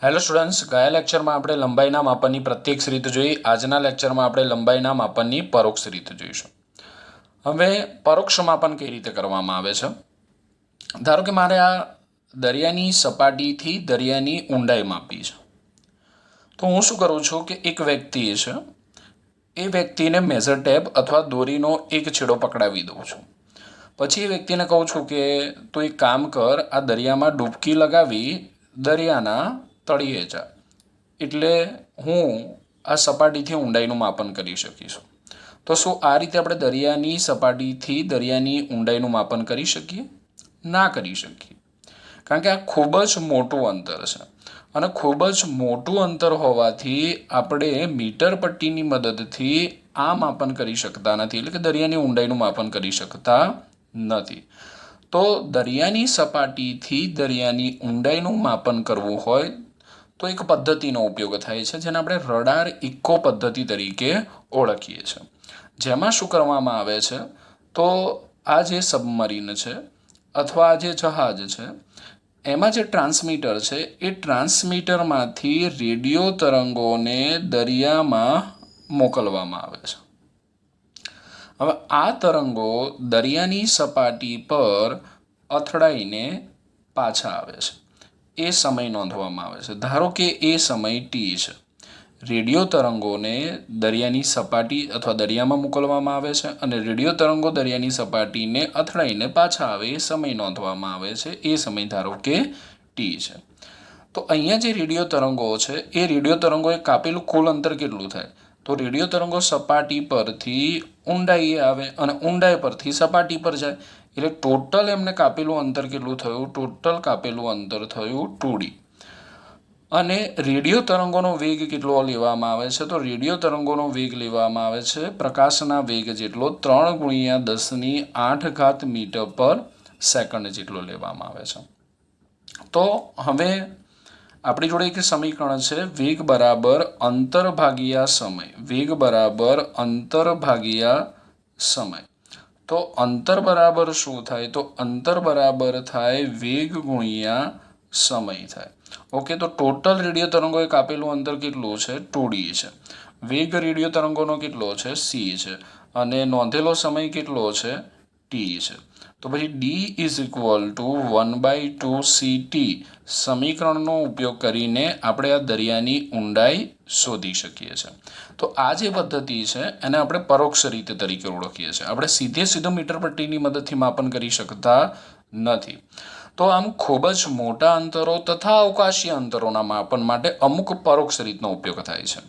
Hello students, ગયા લેક્ચરમાં આપણે લંબાઈના માપનની પ્રત્યક્ષ રીત જોઈ. આજના લેક્ચરમાં આપણે લંબાઈના માપનની પરોક્ષ રીત જોઈશું. હવે પરોક્ષ માપન કઈ રીતે કરવામાં આવે છે? ધારો કે મારે આ દરિયાની સપાટીથી દરિયાની ઊંડાઈ માપી છે, તો હું શું કરું છું કે એક વ્યક્તિ છે, એ વ્યક્તિને મેઝર ટેપ અથવા દોરીનો એક છેડો પકડાવી દઉં છું. પછી એ વ્યક્તિને કહું છું કે તું એક કામ કર, આ દરિયામાં ડૂબકી લગાવી દરિયાના તળિયે જા, એટલે હું આ સપાટીથી ઊંડાઈનું માપન કરી શકીશું. તો શું આ રીતે આપણે દરિયાની સપાટીથી દરિયાની ઊંડાઈનું માપન કરી શકીએ? ના કરી શકીએ, કારણ કે આ ખૂબ જ મોટું અંતર છે, અને ખૂબ જ મોટું અંતર હોવાથી આપણે મીટર પટ્ટીની મદદથી આ માપન કરી શકતા નથી, એટલે કે દરિયાની ઊંડાઈનું માપન કરી શકતા નથી. તો દરિયાની સપાટીથી દરિયાની ઊંડાઈનું માપન કરવું હોય તો એક પદ્ધતિનો ઉપયોગ થાય છે, જેને આપણે રડાર ઇકો પદ્ધતિ તરીકે ઓળખીએ છીએ. જેમાં શું કરવામાં આવે છે, તો આ જે સબમરીન છે અથવા આ જે જહાજ છે, એમાં જે ટ્રાન્સમીટર છે, એ ટ્રાન્સમીટરમાંથી રેડિયો તરંગોને દરિયામાં મોકલવામાં આવે છે. હવે આ તરંગો દરિયાની સપાટી પર અથડાઈને પાછા આવે છે. એ સમય નોંધવામાં આવે છે. ધારો કે એ સમય ટી છે. રેડિયો તરંગોને દરિયાની સપાટી અથવા દરિયામાં મોકલવામાં આવે છે, અને રેડિયો તરંગો દરિયાની સપાટીને અથડાઈને પાછા આવે એ સમય નોંધવામાં આવે છે. એ સમય ધારો કે ટી છે. તો અહીંયા જે રેડિયો તરંગો છે, એ રેડિયો તરંગોએ કાપેલું કુલ અંતર કેટલું થાય? તો રેડિયો તરંગો સપાટી પરથી ઊંડાઈએ આવે અને ઊંડાઈ પરથી સપાટી પર જાય, એટલે ટોટલ એમને કાપેલું અંતર કેટલું થયું? ટોટલ કાપેલું અંતર થયું 2D. અને રેડિયો તરંગોનો વેગ કેટલો લેવામાં આવે છે? તો રેડિયો તરંગોનો વેગ લેવામાં આવે છે પ્રકાશના વેગ જેટલો, 3 × 10⁸ મીટર પર સેકન્ડ જેટલો લેવામાં આવે છે. તો હવે આપણી જોડે એક સમીકરણ છે, વેગ બરાબર અંતર ભાગ્યા સમય. વેગ બરાબર અંતર ભાગ્યા સમય. તો અંતર બરાબર શું થાય? તો અંતર બરાબર થાય વેગ ગુણ્યા સમય થાય. ઓકે, તો ટોટલ રેડિયો તરંગોએ કાપેલું અંતર કેટલું છે? 2D છે. વેગ રેડિયો તરંગોનો કેટલો છે? c છે. અને નોંધેલો સમય કેટલો છે? t છે. તો પછી d = 1/2ct સમીકરણનો ઉપયોગ કરીને આપણે આ દરિયાની ઊંડાઈ શોધી શકીએ છીએ. તો આ જે પદ્ધતિ છે એને આપણે પરોક્ષ રીત તરીકે ઓળખીએ છીએ. આપણે સીધું મીટર પટ્ટીની મદદથી માપન કરી શકતા નથી. તો આમ ખૂબ જ મોટા અંતરો તથા અવકાશીય અંતરોના માપન માટે અમુક પરોક્ષ રીતનો ઉપયોગ થાય છે.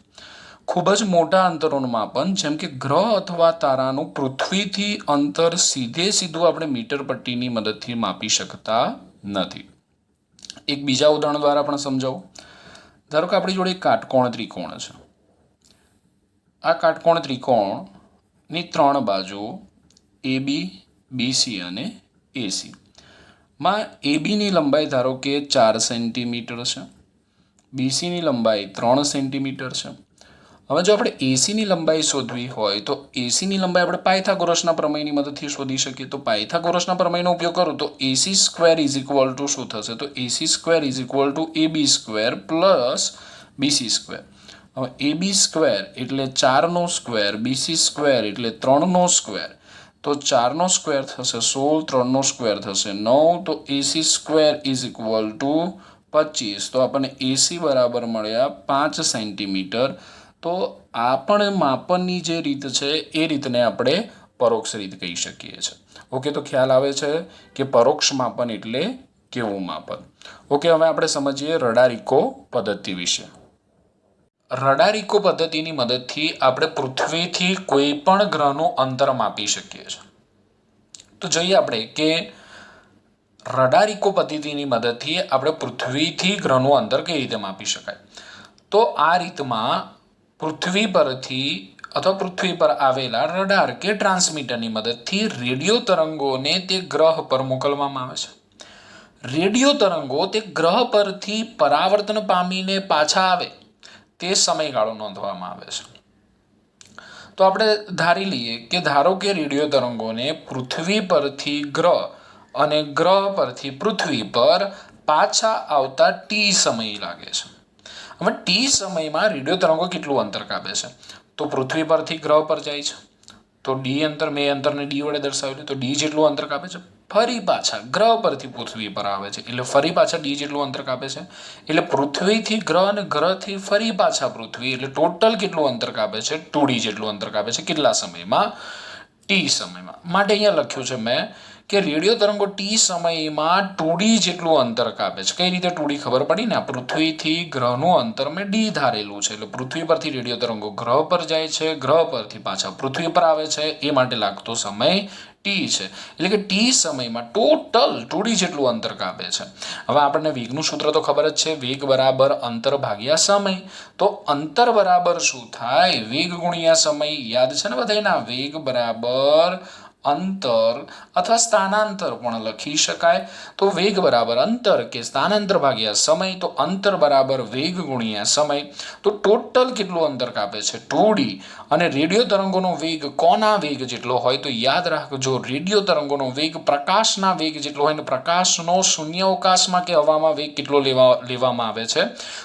ખૂબ જ મોટા અંતરોનું માપન, જેમ કે ગ્રહ અથવા તારાનું પૃથ્વીથી અંતર સીધું આપણે મીટર પટ્ટીની મદદથી માપી શકતા નથી. એક બીજા ઉદાહરણ દ્વારા પણ સમજાવું. ધારો કે આપણી જોડે એક કાટકોણ ત્રિકોણ છે. આ કાટકોણ ત્રિકોણની 3 બાજુ AB, BC અને AC માં ABની લંબાઈ ધારો કે 4 સેન્ટીમીટર છે, BCની લંબાઈ 3 સેન્ટીમીટર છે. હવે જો આપણે એસીની લંબાઈ શોધવી હોય તો એસીની લંબાઈ આપણે પાયથાગોરસના પ્રમેયની મદદથી શોધી શકીએ. તો પાયથાગોરસના પ્રમેયનો ઉપયોગ કરું તો AC² શું થશે? તો AC² = AB² પ્લસ BC². હવે AB² એટલે 4નો સ્ક્વેર, BC² એટલે 3નો સ્ક્વેર. તો 4નો સ્ક્વેર થશે 16, 3નો સ્ક્વેર થશે 9. તો AC² = 25. તો આપણને AC બરાબર મળ્યા 5 સેન્ટીમીટર. તો આ પણ માપનની જે રીત છે એ રીતને આપણે પરોક્ષ રીત કહી શકીએ છીએ. ઓકે, તો ખ્યાલ આવે છે કે પરોક્ષ માપન એટલે કેવું માપન. ઓકે, હવે આપણે સમજીએ રડાર ઇકો પદ્ધતિ વિશે. રડાર ઇકો પદ્ધતિની મદદથી આપણે પૃથ્વીથી કોઈ પણ ગ્રહનું અંતર માપી શકીએ છીએ. તો જોઈએ આપણે કે રડાર ઇકો પદ્ધતિની મદદથી આપણે પૃથ્વીથી ગ્રહનું અંતર કઈ રીતે માપી શકાય. તો આ રીતમાં પૃથ્વી પરથી અથવા પૃથ્વી પર આવેલા રડાર કે ટ્રાન્સમીટરની મદદથી રેડિયો તરંગોને તે ગ્રહ પર મોકલવામાં આવે છે. રેડિયો તરંગો તે ગ્રહ પરથી પરાવર્તન પામીને પાછા આવે તે સમયગાળો નોંધવામાં આવે છે. તો આપણે ધારી લઈએ કે ધારો કે રેડિયો તરંગોને પૃથ્વી પરથી ગ્રહ અને ગ્રહ પરથી પૃથ્વી પર પાછા આવતા ટી સમય લાગે છે. હવે ટી સમયમાં રેડિયો તરંગો કેટલું અંતર કાપે છે? તો પૃથ્વી પરથી ગ્રહ પર જાય છે તો ડી અંતર, મેં અંતરને ડી વડે દર્શાવેલું, તો ડી જેટલું અંતર કાપે છે. ફરી પાછા ગ્રહ પરથી પૃથ્વી પર આવે છે એટલે ફરી પાછા ડી જેટલું અંતર કાપે છે. એટલે પૃથ્વીથી ગ્રહ અને ગ્રહથી ફરી પાછા પૃથ્વી, એટલે ટોટલ કેટલું અંતર કાપે છે? 2D જેટલું અંતર કાપે છે. કેટલા સમયમાં? ટી સમયમાં. માટે અહીંયા લખ્યું છે મેં કે રેડિયો તરંગો ટી સમયમાં 2D જેટલું અંતર કાપે છે. કઈ રીતે 2D ખબર પડી ને? પૃથ્વીથી ગ્રહનું અંતર મેં ડી ધારેલું છે એટલે પૃથ્વી પરથી રેડિયો તરંગો ગ્રહ પર જાય છે, ગ્રહ પરથી પાછા પૃથ્વી પર આવે છે, એ માટે લાગતો સમય ટી છે. એટલે કે ટી સમયમાં ટોટલ 2D જેટલું અંતર કાપે છે. હવે આપણને વેગનું સૂત્ર તો ખબર જ છે, વેગ બરાબર અંતર ભાગ્યા સમય. તો અંતર બરાબર શું થાય? વેગ ગુણ્યા સમય. યાદ છે ને બધાયના? વેગ બરાબર અંતર અથવા સ્થાનાંતર પણ લખી શકાય. તો વેગ બરાબર અંતર કે સ્થાનાંતર ભાગ્યા સમય. તો અંતર બરાબર વેગ ગુણ્યા સમય. તો ટોટલ કેટલું અંતર કાપે છે? 2D. અને રેડિયો તરંગોનો વેગ કોના વેગ જેટલો હોય? તો યાદ રાખજો, રેડિયો તરંગોનો વેગ પ્રકાશના વેગ જેટલો હોય ને પ્રકાશનો શૂન્યાવકાશમાં કે હવામાં વેગ કેટલો લેવામાં આવે છે?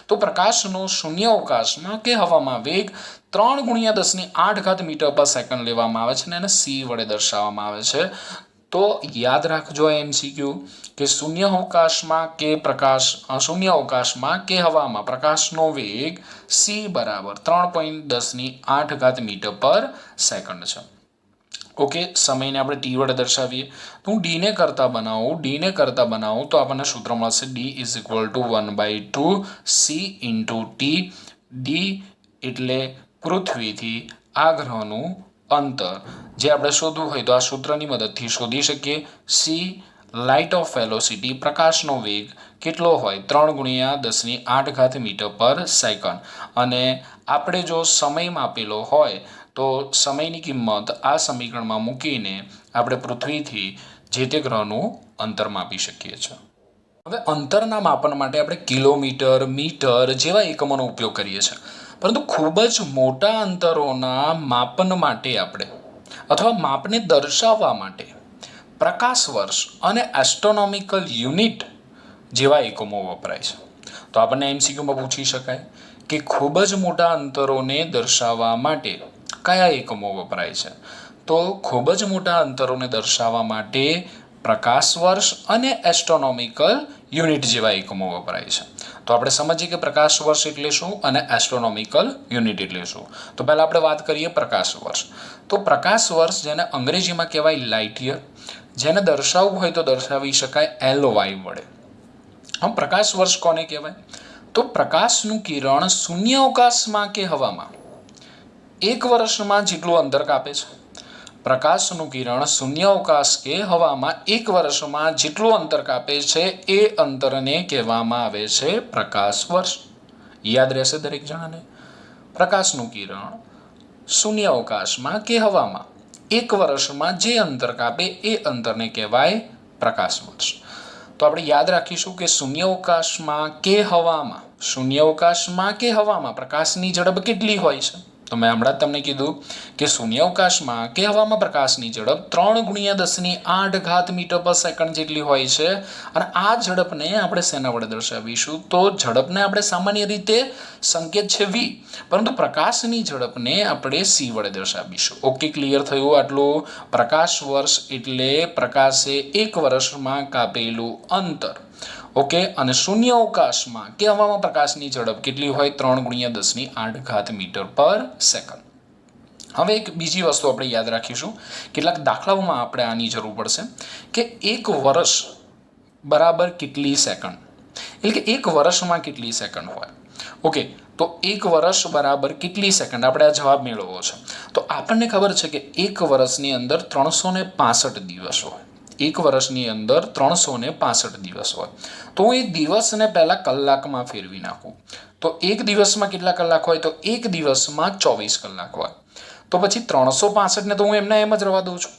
તો પ્રકાશનો શૂન્યાવકાશમાં કે હવામાં વેગ 3 × 10⁸ મીટર પર સેકન્ડ લેવામાં આવે છે અને એને સી વડે દર્શાવવામાં આવે છે. તો યાદ રાખજો એમસીક્યુ કે શૂન્યાવકાશમાં કે હવામાં પ્રકાશનો વેગ સી બરાબર 3.10⁸ મીટર પર સેકન્ડ છે. ઓકે, સમયને આપણે ટી વડે દર્શાવીએ તો હું ડીને કરતા બનાવું તો આપણને સૂત્ર મળશે D is equal two 1/2 C into T. D એટલે પૃથ્વીથી આ ગ્રહનું અંતર, જે આપણે શોધવું હોય તો આ સૂત્રની મદદથી શોધી શકીએ. સી લાઇટ ઓફ વેલોસિટી, પ્રકાશનો વેગ કેટલો હોય? 3 × 10⁸ મીટર પર સેકન્ડ. અને આપણે જો સમય માપેલો હોય તો સમયની કિંમત આ સમીકરણમાં મૂકીને આપણે પૃથ્વીથી જે તે ગ્રહનું અંતર માપી શકીએ છીએ. હવે અંતરના માપન માટે આપણે કિલોમીટર, મીટર જેવા એકમોનો ઉપયોગ કરીએ છીએ. પરંતુ ખૂબ જ મોટા અંતરોના માપન માટે આપણે અથવા માપને દર્શાવવા માટે પ્રકાશ વર્ષ અને એસ્ટ્રોનોમિકલ યુનિટ જેવા એકમો વપરાય છે. તો આપણને એમસીક્યુમાં પૂછી શકાય કે ખૂબ જ મોટા અંતરોને દર્શાવવા માટે કયા એકમો વપરાય છે? તો ખૂબ જ મોટા અંતરોને દર્શાવવા માટે પ્રકાશ વર્ષ અને એસ્ટ્રોનોમિકલ યુનિટ જેવા એકમો વપરાય છે. તો આપણે સમજીએ કે પ્રકાશ વર્ષ એટલે શું અને એસ્ટ્રોનોમિકલ યુનિટ એટલે શું. તો પહેલાં આપણે વાત કરીએ પ્રકાશ વર્ષ. તો પ્રકાશ વર્ષ, જેને અંગ્રેજીમાં કહેવાય લાઇટ યર, જેને દર્શાવવું હોય તો દર્શાવી શકાય LY વડે. પ્રકાશ વર્ષ કોને કહેવાય? તો પ્રકાશનું કિરણ શૂન્યાવકાશમાં કે હવામાં 1 વર્ષમાં જેટલું અંતર કાપે છે. પ્રકાશનું કિરણ શૂન્યાવકાશ કે હવામાં 1 વર્ષમાં જેટલું અંતર કાપે છે એ અંતરને કહેવામાં આવે છે પ્રકાશ વર્ષ. યાદ રહેશે દરેક જણાને? પ્રકાશનું કિરણ શૂન્યાવકાશમાં કે હવામાં 1 વર્ષમાં જે અંતર કાપે એ અંતરને કહેવાય પ્રકાશ વર્ષ. તો આપણે યાદ રાખીશું કે શૂન્યાવકાશમાં કે હવામાં પ્રકાશની ઝડપ કેટલી હોય છે? તો મેં હમણાં જ તમને કીધું કે શૂન્યાવકાશમાં કે હવામાં પ્રકાશની ઝડપ 3 × 10⁸ મીટર પર સેકન્ડ જેટલી હોય છે. અને આ ઝડપને આપણે શેના વડે દર્શાવીશું? તો ઝડપને આપણે સામાન્ય રીતે સંકેત છે v, પરંતુ પ્રકાશની ઝડપને આપણે c વડે દર્શાવીશું. ઓકે, ક્લિયર થયું આટલું? પ્રકાશ વર્ષ એટલે પ્રકાશે 1 વર્ષમાં કાપેલું અંતર. ઓકે, અને શૂન્યાવકાશમાં કે હવામાં પ્રકાશની ઝડપ કેટલી હોય? 3 × 10⁸ મીટર પર સેકન્ડ. હવે એક બીજી વસ્તુ આપણે યાદ રાખીશું, કેટલાક દાખલાઓમાં આપણે આની જરૂર પડશે કે 1 વર્ષ બરાબર કેટલી સેકન્ડ, એટલે કે 1 વર્ષમાં કેટલી સેકન્ડ હોય. ઓકે, તો 1 વર્ષ બરાબર કેટલી સેકન્ડ, આપણે આ જવાબ મેળવવો છે. તો આપણને ખબર છે કે 1 વર્ષની અંદર 365 દિવસ હોય. 1 વર્ષની અંદર 365 દિવસ હોય. તો હું એક દિવસને પહેલાં કલાકમાં ફેરવી નાખું તો એક દિવસમાં કેટલા કલાક હોય? તો એક દિવસમાં 24 કલાક હોય. તો પછી 365ને તો હું એમને એમ જ રવા દઉં છું.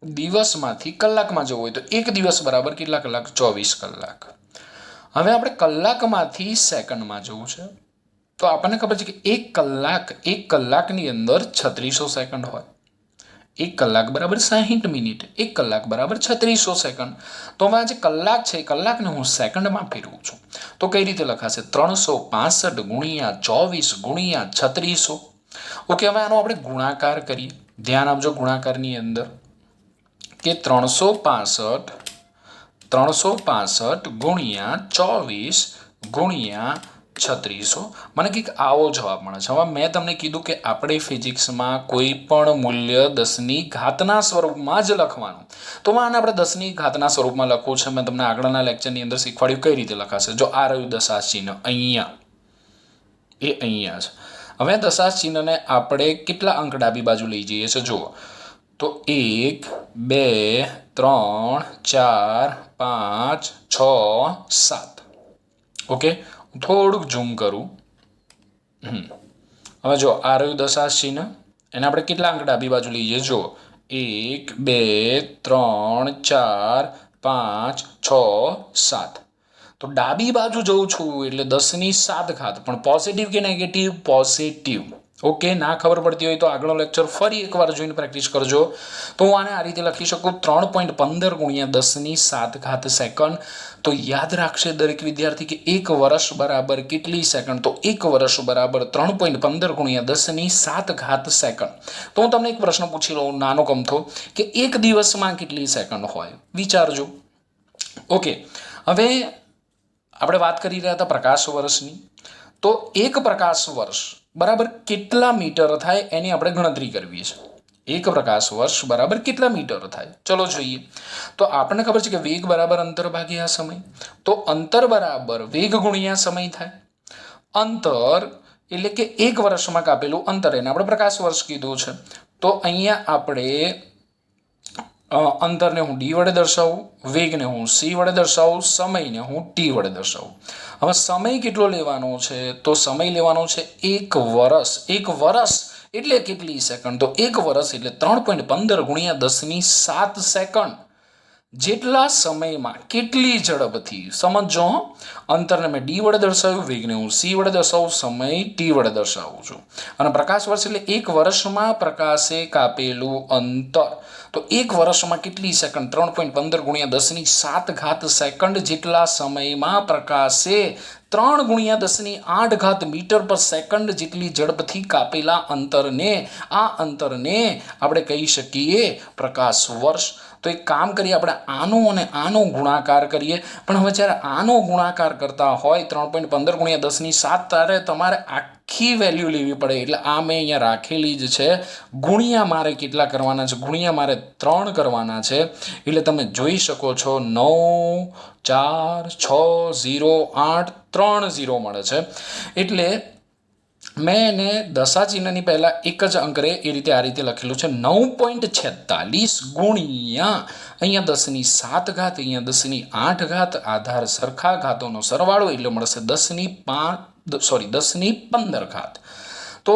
દિવસમાંથી કલાકમાં જવું હોય તો એક દિવસ બરાબર કેટલા કલાક? 24 કલાક. હવે આપણે કલાકમાંથી સેકન્ડમાં જવું છે તો આપણને ખબર છે કે એક કલાકની અંદર 3600 સેકન્ડ હોય. 1 કલાક બરાબર 60 મિનિટ, 1 કલાક બરાબર 3600 સેકન્ડ. તો હવે આ જે કલાક છે એ કલાકને હું સેકન્ડમાં ફેરવું છું. તો કઈ રીતે લખાશે? 365 ગુણ્યા 24 ગુણ્યા 3600. ઓકે, હવે આનો આપણે ગુણાકાર કરીએ. ધ્યાન આપજો ગુણાકારની અંદર કે 365 ગુણ્યા 24 ગુણ્યા 3600. મને કંઈક આવો જવાબ મળે છે. હવે મેં તમને કીધું કે આપણે ફિઝિક્સમાં કોઈ પણ મૂલ્ય 10ની ઘાતના સ્વરૂપમાં જ લખવાનું. તો આને આપણે 10ની ઘાતના સ્વરૂપમાં લખવું છે. મેં તમને આગળના લેક્ચરની અંદર શીખવાડ્યું કઈ રીતે લખાશે. જો આ રહ્યું દશાંશ ચિહ્ન અહીંયા, એ અહીંયા છે. હવે દશાંશ ચિહ્નને આપણે કેટલા અંક ડાબી બાજુ લઈ જઈએ છીએ જુઓ તો 1 2 3 4 5 6 7. ઓકે, થોડુંક ઝૂમ કરું. હવે જો આ રહ્યું દશાંશ ચિહ્ન, એને આપણે કેટલા અંક ડાબી બાજુ લઈએ જો 1 2 3 4 5 6 7. તો ડાબી બાજુ જઉં છું એટલે 10ની 7 ઘાત, પણ પોઝિટિવ કે નેગેટિવ? પોઝિટિવ. ઓકે, ના ખબર પડતી હોય તો આગળનો લેક્ચર ફરી એકવાર જોઈને પ્રેક્ટિસ કરજો. તો હું આને આ રીતે લખી શકું 3.15 ગુણ્યા 10ની 7 ઘાત સેકન્ડ. તો યાદ રાખશે દરેક વિદ્યાર્થી કે 1 વર્ષ બરાબર કેટલી સેકન્ડ? તો 1 વર્ષ બરાબર 3.15 ગુણ્યા 10ની 7 ઘાત સેકન્ડ. તો હું તમને એક પ્રશ્ન પૂછી લઉં નાનો ગમતો કે એક દિવસમાં કેટલી સેકન્ડ હોય? વિચારજો. ઓકે, હવે આપણે વાત કરી રહ્યા હતા પ્રકાશ વર્ષની. તો એક પ્રકાશ વર્ષ બરાબર કેટલા મીટર થાય એની આપણે ગણતરી કરવી છે. એક પ્રકાશ વર્ષ બરાબર કેટલા મીટર થાય? ચલો જોઈએ. તો આપણને ખબર છે કે વેગ બરાબર અંતર ભાગ્યા સમય. તો અંતર બરાબર વેગ ગુણ્યા સમય થાય. અંતર એટલે કે એક વર્ષમાં કાપેલું અંતર, એને આપણે પ્રકાશ વર્ષ કીધું છે. તો અહીંયા આપણે અંતરને હું ડી વડે દર્શાવું, વેગને હું સી વડે દર્શાવું, સમયને હું ટી વડે દર્શાવું. હવે સમય કેટલો લેવાનો છે? તો સમય લેવાનો છે 1 વર્ષ. 1 વર્ષ એટલે કેટલી સેકન્ડ? તો 1 વર્ષ એટલે 3.15 ગુણ્યા 10ની 7 સેકન્ડ. જેટલા સમયમાં કેટલી ઝડપથી, સમજો. અંતરને મેં ડી વડે દર્શાવ્યું, વેગને હું સી વડે દર્શાવું, સમય ટી વડે દર્શાવું છું. અને પ્રકાશ વર્ષ એટલે 1 વર્ષમાં પ્રકાશે કાપેલું અંતર. તો 1 વર્ષમાં કેટલી સેકન્ડ? 3.15 ગુણ્યા 10ની 7 ઘાત સેકન્ડ જેટલા સમયમાં પ્રકાશે 3 ગુણ્યા 10ની 8 ઘાત મીટર પર સેકન્ડ જેટલી ઝડપથી કાપેલા અંતરને, આ અંતરને આપણે કહી શકીએ પ્રકાશ વર્ષ. તો એક કામ કરીએ, આપણે આનો અને આનો ગુણાકાર કરીએ. પણ હવે જ્યારે આનો ગુણાકાર કરતા હોય 3.15 ગુણ્યા 10ની 7, ત્યારે તમારે આખી વેલ્યુ લેવી પડે. એટલે આ મેં અહીંયા રાખેલી જ છે. ગુણ્યા મારે કેટલા કરવાના છે? ગુણ્યા મારે 3 કરવાના છે. એટલે તમે જોઈ શકો છો 9 4 6 0 8 3 0 મળે છે. એટલે મેં એને દશા ચિહ્નની પહેલાં એક જ અંક રહે એ રીતે આ રીતે લખેલું છે 9.46 ગુણ્યા અહીંયા 10ની 7 ઘાત, અહીંયા 10ની 8 ઘાત, આધાર સરખા, ઘાતોનો સરવાળો એટલે મળશે 10ની 15 ઘાત. તો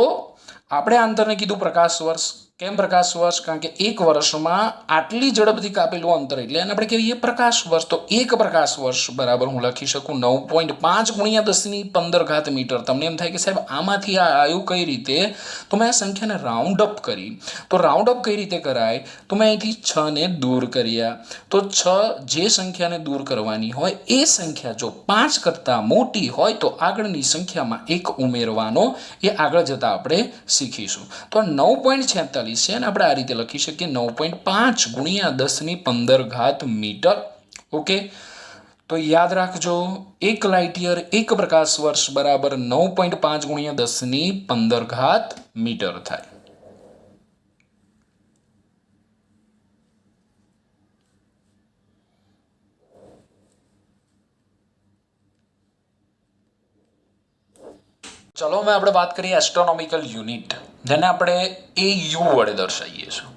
આપણે આ અંતરને કીધું પ્રકાશ વર્ષ. કેમ પ્રકાશ વર્ષ? કારણ કે 1 વર્ષમાં આટલી ઝડપથી કાપેલું અંતર એટલે એને આપણે કહીએ પ્રકાશ વર્ષ. તો 1 પ્રકાશ વર્ષ બરાબર હું લખી શકું 9.5 ગુણ્યા 10ની 15 ઘાત મીટર. તમને એમ થાય કે સાહેબ આમાંથી આ આવ્યું કઈ રીતે? તો મેં આ સંખ્યાને રાઉન્ડ અપ કરી. તો રાઉન્ડ અપ કઈ રીતે કરાય? તો મેં અહીંથી 6 ને દૂર કર્યા. તો 6 જે સંખ્યાને દૂર કરવાની હોય એ સંખ્યા જો 5 કરતાં મોટી હોય તો આગળની સંખ્યામાં 1 ઉમેરવાનો. એ આગળ જતાં આપણે શીખીશું. તો 9.46 છે અને આપણે આ રીતે લખી શકીએ 9.5 ગુણ્યા 10ની 15 ઘાત મીટર. ઓકે, તો યાદ રાખજો 1 લાઇટ યર 1 પ્રકાશ વર્ષ બરાબર 9.5 ગુણ્યા 10ની 15 ઘાત મીટર થાય. ચલો હવે આપણે વાત કરીએ એસ્ટ્રોનોમિકલ યુનિટ, જેને આપણે AU વડે દર્શાવીએ છીએ.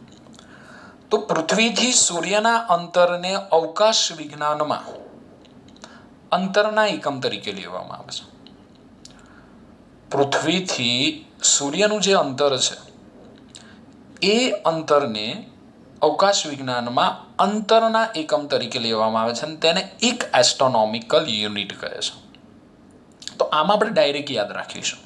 તો પૃથ્વીથી સૂર્યના અંતરને અવકાશ વિજ્ઞાનમાં અંતરના એકમ તરીકે લેવામાં આવે છે. પૃથ્વીથી સૂર્યનું જે અંતર છે એ અંતરને અવકાશ વિજ્ઞાનમાં અંતરના એકમ તરીકે લેવામાં આવે છે અને તેને એક એસ્ટ્રોનોમિકલ યુનિટ કહે છે. તો આમાં આપણે ડાયરેક્ટ યાદ રાખીશું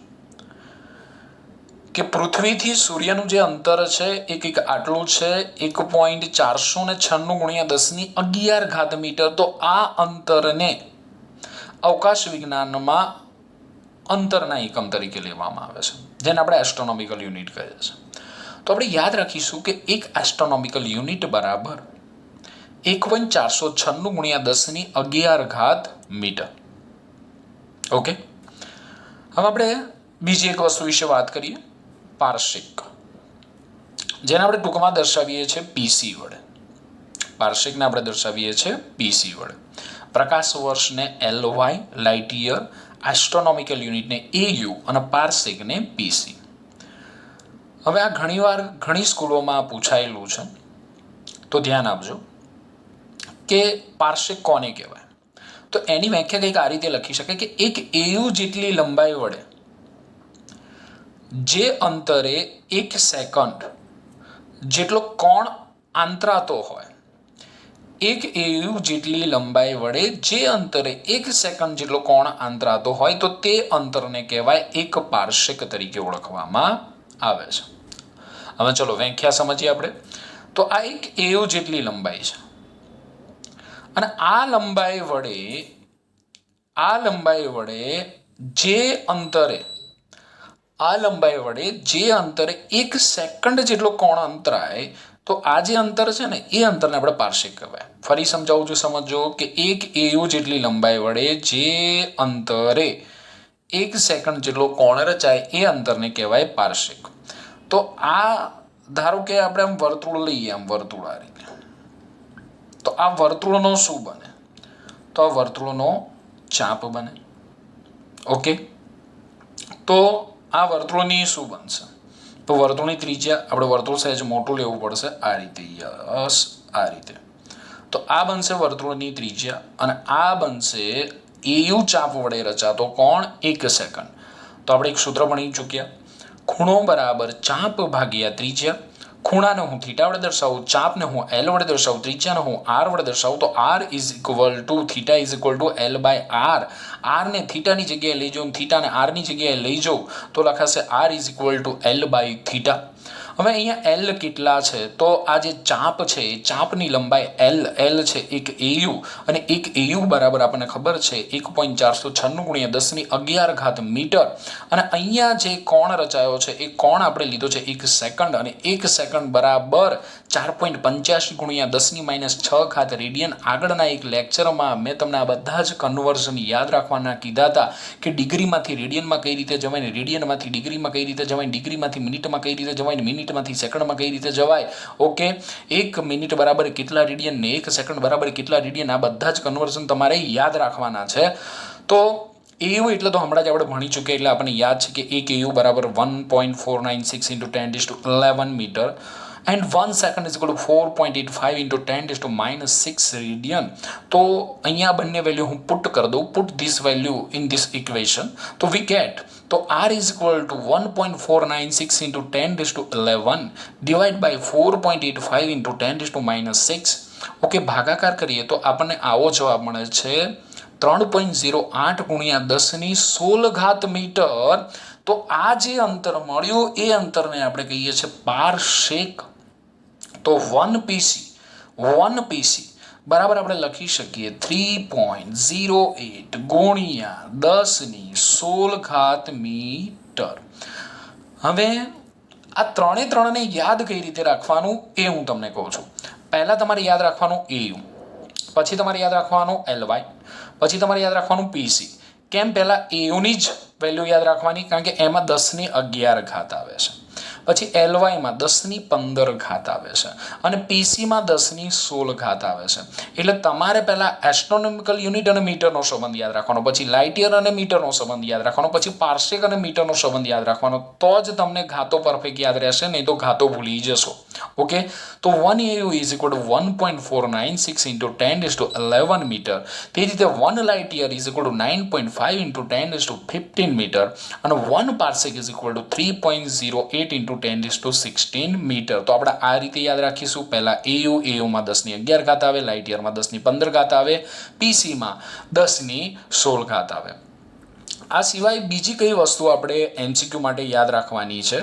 કે પૃથ્વીથી સૂર્યનું જે અંતર છે એ કંઈક આટલું છે 1.496 ગુણ્યા 10^11 મીટર. તો આ અંતરને અવકાશ વિજ્ઞાનમાં અંતરના એકમ તરીકે લેવામાં આવે છે, જેને આપણે એસ્ટ્રોનોમિકલ યુનિટ કહીએ છીએ. તો આપણે યાદ રાખીશું કે એક એસ્ટ્રોનોમિકલ યુનિટ બરાબર 1.496 ગુણ્યા 10^11 મીટર. ઓકે, હવે આપણે બીજી એક વસ્તુ વિશે વાત કરીએ, પાર્શિક, જેને આપણે ટૂંકમાં દર્શાવીએ છીએ પીસી વડે. પાર્શિકને આપણે દર્શાવીએ છીએ પીસી વડે. પ્રકાશ વર્ષને LY, લાઇટ યર, એસ્ટ્રોનોમિકલ યુનિટને AU અને પાર્શિકને પીસી. હવે આ ઘણી સ્કૂલોમાં પૂછાયેલું છે, તો ધ્યાન આપજો કે પાર્શિક કોને કહેવાય. તો એની વ્યાખ્યા કંઈક આ રીતે લખી શકાય કે એક AU જેટલી લંબાઈ વડે જે અંતરે 1 સેકન્ડ જેટલો કોણ આંતરાતો હોય, એક AU જેટલી લંબાઈ વડે જે અંતરે 1 સેકન્ડ જેટલો કોણ આંતરાતો હોય તો તે અંતરને કહેવાય એક પાર્શિક તરીકે ઓળખવામાં આવે છે. હવે ચલો વ્યાખ્યા સમજીએ આપણે. તો આ એક AU જેટલી લંબાઈ છે અને આ લંબાઈ વડે જે અંતરે 1 સેકન્ડ જેટલો કોણ અંતરાય, તો આ જે અંતર છે ને એ અંતરને આપણે પાર્શિક કહેવાય. ફરી સમજાવું છું, સમજો કે એક AU જેટલી લંબાઈ વડે જે અંતરે 1 સેકન્ડ જેટલો કોણ રચાય એ અંતરને કહેવાય પાર્શિક. તો આ ધારો કે આપણે આમ વર્તુળ લઈએ, આમ વર્તુળ આ રીતે, તો આ વર્તુળનો શું બને? તો આ વર્તુળનો ચાપ બને. ઓકે, તો આ વર્તુળની શું બનશે? તો વર્તુળની ત્રિજ્યા, આપણે વર્તુળ સહેજ મોટું લેવું પડશે, આ રીતે, યસ, આ રીતે. તો આ બનશે વર્તુળની ત્રિજ્યા અને આ બનશે AU ચાપ વડે રચાતો કોણ 1 સેકન્ડ. તો આપણે એક સૂત્ર ભણી ચૂક્યા, ખૂણો બરાબર ચાપ ભાગ્યા ત્રિજ્યા. ખૂણાને હું થીટા વડે દર્શાવું, ચાપને હું L વડે દર્શાવું, ત્રિજ્યાને હું R વડે દર્શાવું. તો R is equal two theta is equal two L/R. આરને થીટાની જગ્યાએ લઈ જાઉં, થીટાને આરની જગ્યાએ લઈ જાઉં તો લખાશે R ઇઝ ઇક્વલ ટુ L/થીટા. હવે અહીંયા L કેટલા છે? તો આ જે ચાપ છે એ ચાપની લંબાઈ L છે, એક AU, અને એક AU બરાબર આપણને ખબર છે 1.496 ગુણ્યા 10^11 મીટર. અને અહીંયા જે કોણ રચાયો છે એ કોણ આપણે લીધો છે 1 સેકન્ડ, અને 1 સેકન્ડ બરાબર 4.85 ગુણ્યા 10⁻6 રેડિયન. આગળના એક લેક્ચરમાં મેં તમને આ બધા જ કન્વર્ઝન યાદ રાખવાના કીધા હતા કે ડિગ્રીમાંથી રેડિયનમાં કઈ રીતે જવાય, રેડિયનમાંથી ડિગ્રીમાં કઈ રીતે જવાય, ડિગ્રીમાંથી મિનિટમાં કઈ રીતે જવાય, મિનિટમાંથી સેકન્ડમાં કઈ રીતે જવાય. ઓકે, 1 મિનિટ બરાબર કેટલા રેડિયન ને 1 સેકન્ડ બરાબર કેટલા રેડિયન, આ બધા જ કન્વર્ઝન તમારે યાદ રાખવાના છે. તો AU એટલે તો હમણાં જ આપણે ભણી ચૂક્યા, એટલે આપણને યાદ છે કે એક AU બરાબર 1.496 × 10⁻11 metre and 1 second is equal to 4.85 × 10⁻6 radian. તો અહીંયા બંને વેલ્યુ હું પુટ કરી દઉં, put this value in this equation, તો વી ગેટ, તો R is equal to 1.496 × 10⁻11 divide by 4.85 × 10⁻6. Okay, ભાગાકાર કરીએ તો આપણને આવો જવાબ મળે છે 3.08 ગુણ્યા 10⁻16 મીટર. તો આ જે અંતર મળ્યું એ અંતરને આપણે કહીએ છીએ પાર્શિક. તો 1 PC બરાબર આપણે લખી શકીએ 3.08 ગુણ્યા 10⁻16 મીટર. હવે આ ત્રણેને યાદ કઈ રીતે રાખવાનું એ હું તમને કહું છું. પહેલા તમારે યાદ રાખવાનું AU, પછી તમારે યાદ રાખવાનું LY, પછી તમારે યાદ રાખવાનું PC. કેમ? પહેલા AU ની જ વેલ્યુ યાદ રાખવાની, કારણ કે એમાં 10⁻11 આવે છે. પછી LY માં 10⁻15 આવે છે અને PC માં 10⁻16 આવે છે. એટલે તમારે પહેલા એસ્ટ્રોનોમિકલ યુનિટ અને મીટરનો સંબંધ યાદ રાખવાનો, પછી લાઇટ યર અને મીટરનો સંબંધ યાદ રાખવાનો, પછી પાર્શિક અને મીટરનો સંબંધ યાદ રાખવાનો. તો જ તમને ઘાતો પરફેક્ટ યાદ રહેશે, નહીં તો ઘાતો ભૂલી જશો. ઓકે, તો 1 AU is equal to 1.496 × 10⁻11 metre. તે રીતે 1 light year is equal to 9.5 × 10⁻15 metre અને 1 parsec is equal to 3.08 × 10⁻16 metre. તો આપણે આ રીતે યાદ રાખીશું. પહેલા AU માં 10⁻11 આવે, લાઇટ યરમાં 10⁻15 આવે, PC માં 10⁻16 આવે. આ સિવાય બીજી કઈ વસ્તુ આપણે એમસીક્યુ માટે યાદ રાખવાની છે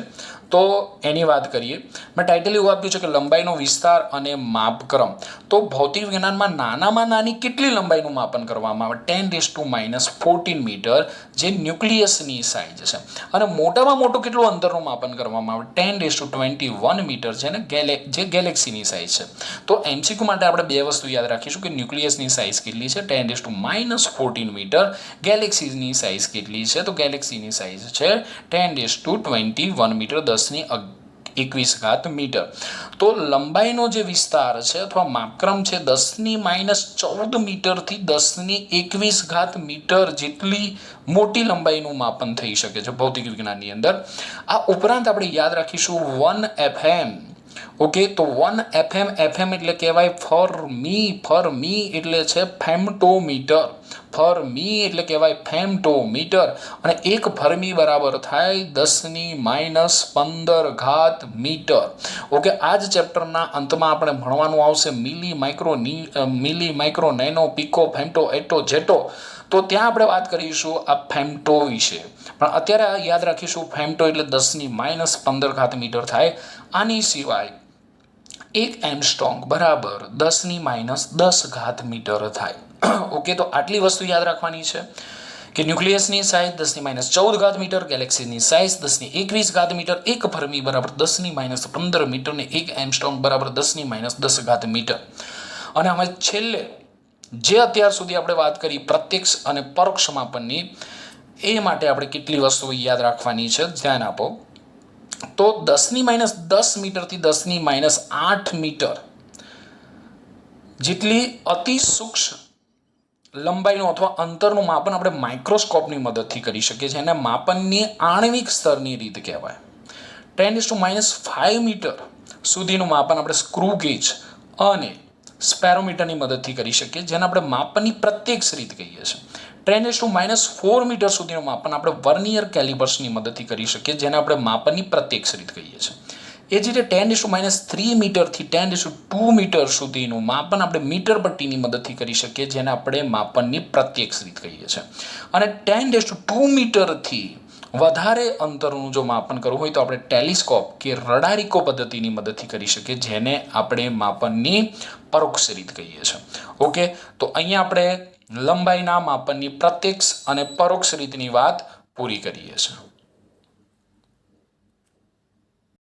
તો એની વાત કરીએ. મેં ટાઇટલ એવું આપ્યું છે કે લંબાઈનો વિસ્તાર અને માપક્રમ. તો ભૌતિક વિજ્ઞાનમાં નાનામાં નાની કેટલી લંબાઈનું માપન કરવામાં આવે? 10⁻14 મીટર, જે ન્યુક્લિયસની સાઇઝ છે. અને મોટામાં મોટું કેટલું અંતરનું માપન કરવામાં આવે? 10⁻21 મીટર, જે ગેલેક્સીની સાઇઝ છે. તો એમસીક્યુ માટે આપણે બે વસ્તુ યાદ રાખીશું કે ન્યુક્લિયસની સાઇઝ કેટલી છે? 10⁻14 મીટર. ગેલેક્સીની સાઇઝ કેટલી છે? તો ગેલેક્સીની સાઇઝ છે 10⁻21 મીટર, 10⁻21 મીટર. તો લંબાઈનો જે વિસ્તાર છે અથવા માપક્રમ છે 10⁻14 મીટરથી 10⁻21 મીટર જેટલી મોટી લંબાઈનું માપન થઈ શકે છે ભૌતિક વિજ્ઞાનની અંદર. આ ઉપરાંત આપણે યાદ રાખીશું 1 FM. ઓકે, તો 1 FM, FM એટલે કહેવાય ફર્મી એટલે છે ફેમ્ટોમીટર. ફર્મી એટલે કહેવાય ફેમ્ટોમીટર. અને એક ફર્મી બરાબર થાય 10⁻15 મીટર. ઓકે, આ જ ચેપ્ટરના અંતમાં આપણે ભણવાનું આવશે મિલી, માઇક્રો, નેનો, પીકો, ફેમ્ટો, એટો, જેટો. તો ત્યાં આપણે વાત કરીશું આ ફેમ્ટો વિશે. પણ અત્યારે યાદ રાખીશું ફેમ્ટો એટલે 10⁻15 મીટર થાય. આની સિવાય એક એમસ્ટ્રોંગ બરાબર 10⁻10 મીટર થાય. ઓકે, તો આટલી વસ્તુ યાદ રાખવાની છે કે ન્યુક્લિયસની સાઇઝ 10⁻14 મીટર, ગેલેક્સીની સાઇઝ 10⁻21 મીટર, એક ફર્મી બરાબર 10⁻15 મીટર ને એક એમસ્ટ્રોંગ બરાબર 10⁻10 મીટર. અને અમે છેલ્લે જે અત્યાર સુધી આપણે વાત કરી પ્રત્યક્ષ અને પરોક્ષ માપનની, એ માટે આપણે કેટલી વસ્તુઓ યાદ રાખવાની છે, ધ્યાન આપો. તો 10⁻10 મીટરથી 10⁻8 મીટર જેટલી અતિ સૂક્ષ્મ લંબાઈનું અથવા અંતરનું માપન આપણે માઇક્રોસ્કોપની મદદથી કરી શકીએ છીએ. એને માપનની આણ્વિક સ્તરની રીત કહેવાય. 10⁻5 મીટર સુધીનું માપન આપણે સ્ક્રૂ ગેજ અને સ્પેરોમીટરની મદદથી કરી શકીએ, જેને આપણે માપનની પ્રત્યક્ષ રીત કહીએ છીએ. 10⁻4 મીટર સુધીનું માપન આપણે વર્નિયર કેલિપર્સની મદદથી કરી શકીએ, જેને આપણે માપનની પ્રત્યક્ષ રીત કહીએ છીએ. એ જ રીતે 10⁻3 મીટરથી 10⁻2 મીટર સુધીનું માપન આપણે મીટર પટ્ટીની મદદથી કરી શકીએ, જેને આપણે માપનની પ્રત્યક્ષ રીત કહીએ છીએ. અને 10⁻2 મીટરથી વધારે અંતરનું જો માપન કરવું હોય તો આપણે ટેલિસ્કોપ કે રડારિકો પદ્ધતિની મદદથી કરી શકીએ, જેને આપણે માપનની પરોક્ષ રીત કહીએ છીએ. ઓકે, તો અહીંયા આપણે લંબાઈના માપનની પ્રત્યક્ષ અને પરોક્ષ રીતની વાત પૂરી કરીએ છીએ.